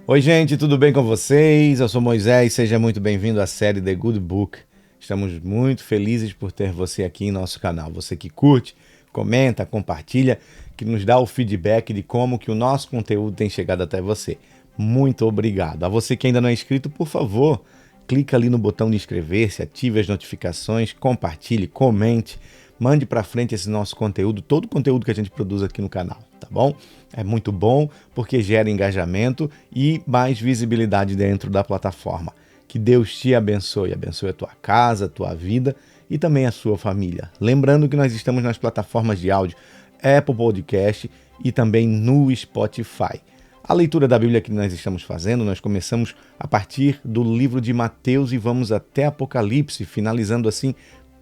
Oi, gente, tudo bem com vocês? Eu sou Moisés, seja muito bem-vindo à série The Good Book. Estamos muito felizes por ter você aqui em nosso canal. Você que curte, comenta, compartilha, que nos dá o feedback de como que o nosso conteúdo tem chegado até você. Muito obrigado. A você que ainda não é inscrito, por favor, clica ali no botão de inscrever-se, ative as notificações, compartilhe, comente, mande para frente esse nosso conteúdo, todo o conteúdo que a gente produz aqui no canal, tá bom? É muito bom porque gera engajamento e mais visibilidade dentro da plataforma. Que Deus te abençoe, abençoe a tua casa, a tua vida e também a sua família. Lembrando que nós estamos nas plataformas de áudio Apple Podcast e também no Spotify. A leitura da Bíblia que nós estamos fazendo, nós começamos a partir do livro de Mateus e vamos até Apocalipse, finalizando assim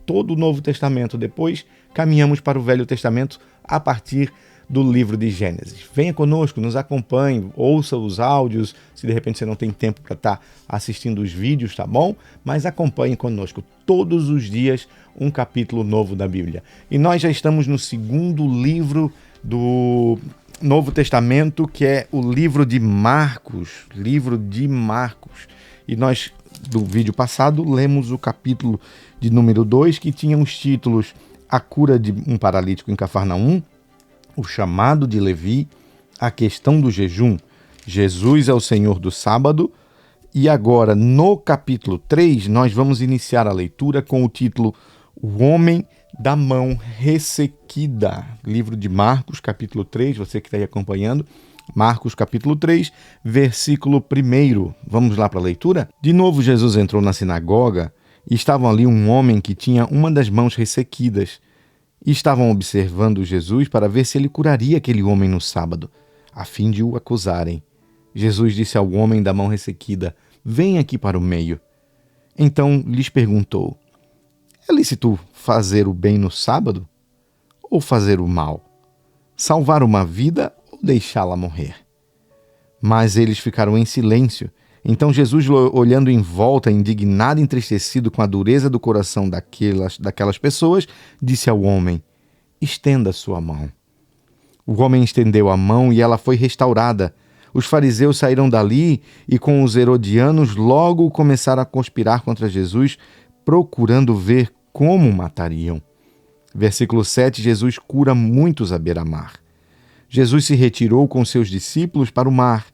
todo o Novo Testamento. Depois caminhamos para o Velho Testamento a partir do livro de Gênesis. Venha conosco, nos acompanhe, ouça os áudios, se de repente você não tem tempo para estar assistindo os vídeos, tá bom? Mas acompanhe conosco todos os dias um capítulo novo da Bíblia. E nós já estamos no segundo livro do Novo Testamento, que é o livro de Marcos. E nós, do vídeo passado, lemos o capítulo de número 2, que tinha os títulos A Cura de um Paralítico em Cafarnaum, O Chamado de Levi, A Questão do Jejum, Jesus é o Senhor do Sábado. E agora, no capítulo 3, nós vamos iniciar a leitura com o título O Homem da Mão Ressequida. Livro de Marcos, capítulo 3, você que está aí acompanhando. Marcos, capítulo 3, versículo 1. Vamos lá para a leitura? De novo, Jesus entrou na sinagoga e estava ali um homem que tinha uma das mãos ressequidas. E estavam observando Jesus para ver se ele curaria aquele homem no sábado, a fim de o acusarem. Jesus disse ao homem da mão ressequida: Vem aqui para o meio. Então lhes perguntou: É lícito fazer o bem no sábado ou fazer o mal? Salvar uma vida ou deixá-la morrer? Mas eles ficaram em silêncio. Então Jesus, olhando em volta, indignado e entristecido com a dureza do coração daquelas pessoas, disse ao homem: Estenda sua mão. O homem estendeu a mão e ela foi restaurada. Os fariseus saíram dali e com os herodianos logo começaram a conspirar contra Jesus, procurando ver como o matariam. Versículo 7, Jesus cura muitos à beira-mar. Jesus se retirou com seus discípulos para o mar.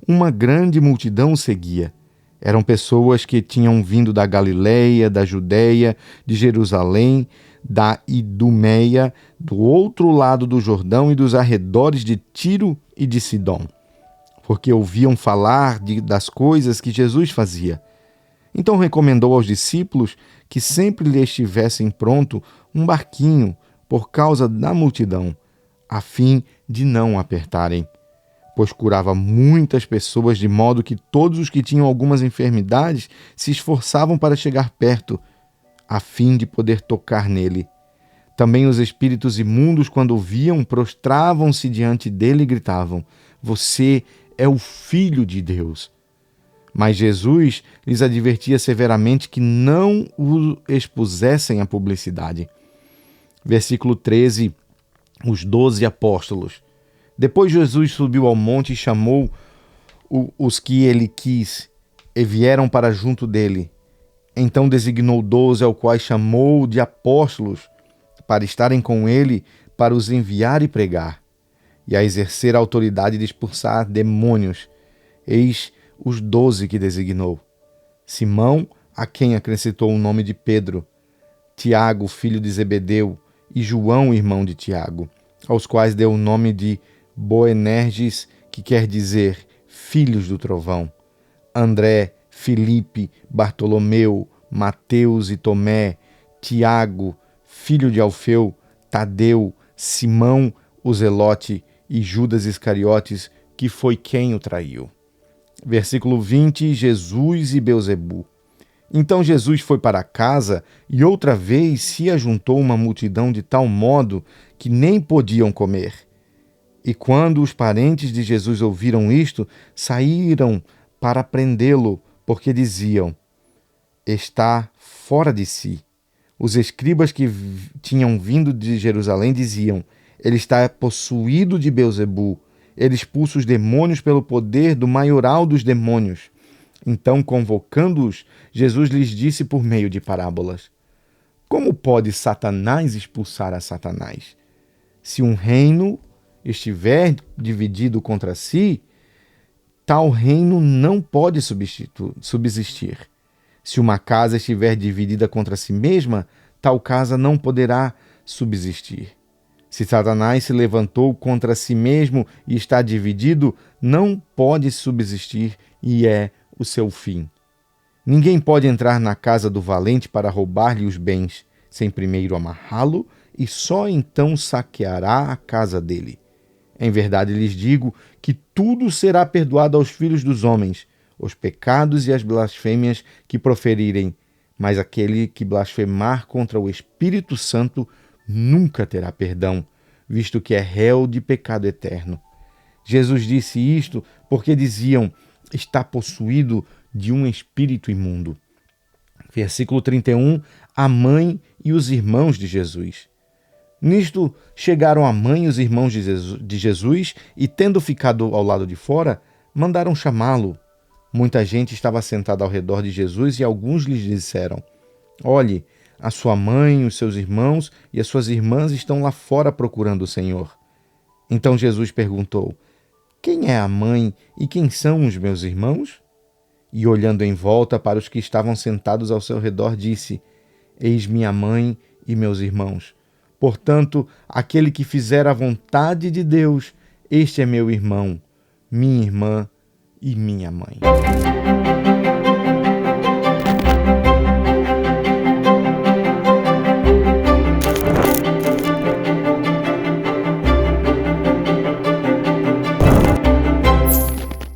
Uma grande multidão o seguia. Eram pessoas que tinham vindo da Galileia, da Judeia, de Jerusalém, da Idumeia, do outro lado do Jordão e dos arredores de Tiro e de Sidom, porque ouviam falar das coisas que Jesus fazia. Então recomendou aos discípulos que sempre lhe estivessem pronto um barquinho por causa da multidão, a fim de não apertarem, pois curava muitas pessoas, de modo que todos os que tinham algumas enfermidades se esforçavam para chegar perto, a fim de poder tocar nele. Também os espíritos imundos, quando o viam, prostravam-se diante dele e gritavam: Você é o Filho de Deus. Mas Jesus lhes advertia severamente que não o expusessem à publicidade. Versículo 13, os 12 apóstolos. Depois Jesus subiu ao monte e chamou os que ele quis, e vieram para junto dele. Então designou 12, ao quais chamou de apóstolos, para estarem com ele, para os enviar e pregar, e a exercer a autoridade de expulsar demônios. Eis os 12 que designou: Simão, a quem acrescentou o nome de Pedro, Tiago, filho de Zebedeu, e João, irmão de Tiago, aos quais deu o nome de Boanerges, que quer dizer filhos do trovão, André, Filipe, Bartolomeu, Mateus e Tomé, Tiago, filho de Alfeu, Tadeu, Simão, o Zelote, e Judas Iscariotes, que foi quem o traiu. Versículo 20, Jesus e Beelzebu. Então Jesus foi para casa e outra vez se ajuntou uma multidão de tal modo que nem podiam comer. E quando os parentes de Jesus ouviram isto, saíram para prendê-lo, porque diziam: Está fora de si. Os escribas que tinham vindo de Jerusalém diziam: Ele está possuído de Beelzebu, Ele expulsa os demônios pelo poder do maioral dos demônios. Então, convocando-os, Jesus lhes disse por meio de parábolas: Como pode Satanás expulsar a Satanás? Se um reino estiver dividido contra si, tal reino não pode subsistir. Se uma casa estiver dividida contra si mesma, tal casa não poderá subsistir. Se Satanás se levantou contra si mesmo e está dividido, não pode subsistir e é o seu fim. Ninguém pode entrar na casa do valente para roubar-lhe os bens, sem primeiro amarrá-lo, e só então saqueará a casa dele. Em verdade lhes digo que tudo será perdoado aos filhos dos homens, os pecados e as blasfêmias que proferirem, mas aquele que blasfemar contra o Espírito Santo nunca terá perdão, visto que é réu de pecado eterno. Jesus disse isto porque diziam: está possuído de um espírito imundo. Versículo 31, a mãe e os irmãos de Jesus. Nisto chegaram a mãe e os irmãos de Jesus e, tendo ficado ao lado de fora, mandaram chamá-lo. Muita gente estava sentada ao redor de Jesus e alguns lhes disseram: Olhe, a sua mãe, os seus irmãos e as suas irmãs estão lá fora procurando o Senhor. Então Jesus perguntou: Quem é a mãe e quem são os meus irmãos? E olhando em volta para os que estavam sentados ao seu redor, disse: Eis minha mãe e meus irmãos. Portanto, aquele que fizer a vontade de Deus, este é meu irmão, minha irmã e minha mãe.